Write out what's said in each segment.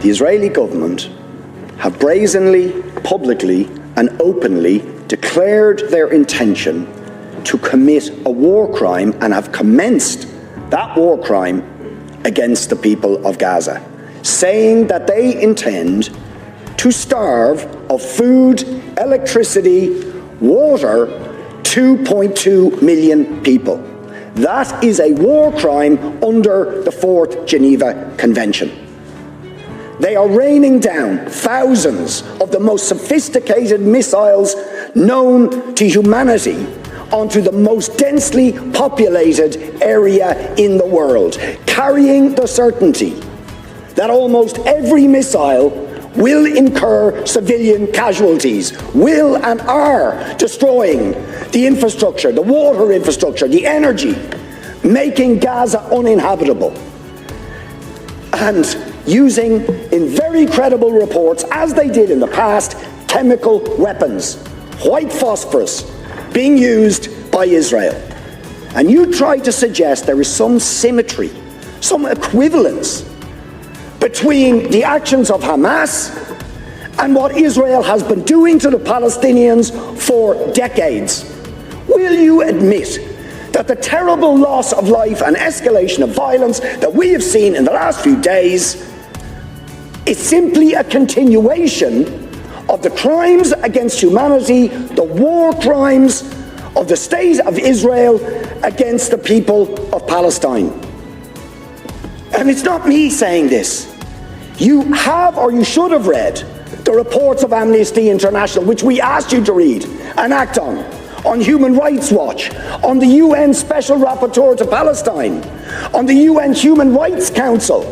The Israeli government have brazenly, publicly and openly declared their intention to commit a war crime and have commenced that war crime against the people of Gaza, saying that they intend to starve of food, electricity, water 2.2 million people. That is a war crime under the Fourth Geneva Convention. They are raining down thousands of the most sophisticated missiles known to humanity onto the most densely populated area in the world, carrying the certainty that almost every missile will incur civilian casualties, will and are destroying the infrastructure, the water infrastructure, the energy, making Gaza uninhabitable. And using, in very credible reports, as they did in the past, chemical weapons, white phosphorus, being used by Israel. And you try to suggest there is some symmetry, some equivalence between the actions of Hamas and what Israel has been doing to the Palestinians for decades. Will you admit that the terrible loss of life and escalation of violence that we have seen in the last few days is simply a continuation of the crimes against humanity, the war crimes of the state of Israel against the people of Palestine? And it's not me saying this. You have, or you should have read, the reports of Amnesty International, which we asked you to read and act on Human Rights Watch, on the UN Special Rapporteur to Palestine, on the UN Human Rights Council,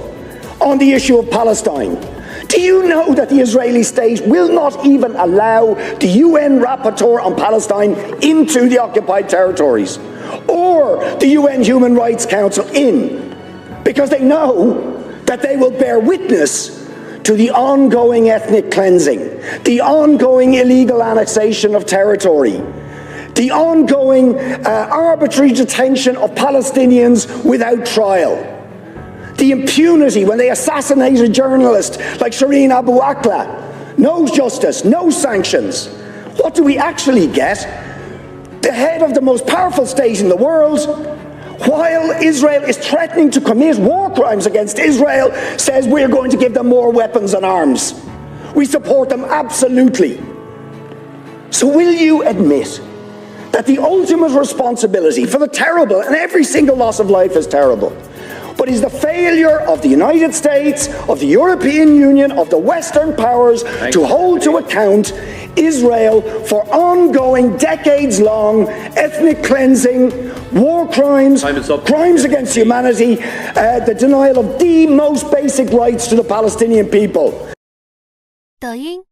on the issue of Palestine. Do you know that the Israeli state will not even allow the UN Rapporteur on Palestine into the occupied territories, or the UN Human Rights Council in, because they know that they will bear witness to the ongoing ethnic cleansing, the ongoing illegal annexation of territory, the ongoing arbitrary detention of Palestinians without trial, the impunity when they assassinate a journalist like Shireen Abu Akleh. No justice, no sanctions. What do we actually get? The head of the most powerful state in the world, while Israel is threatening to commit war crimes against Israel, says we're going to give them more weapons and arms. We support them absolutely. So will you admit that the ultimate responsibility for the terrible, and every single loss of life is terrible, but is the failure of the United States, of the European Union, of the Western powers to hold to account Israel for ongoing, decades-long ethnic cleansing, war crimes, crimes against humanity, the denial of the most basic rights to the Palestinian people? 抖音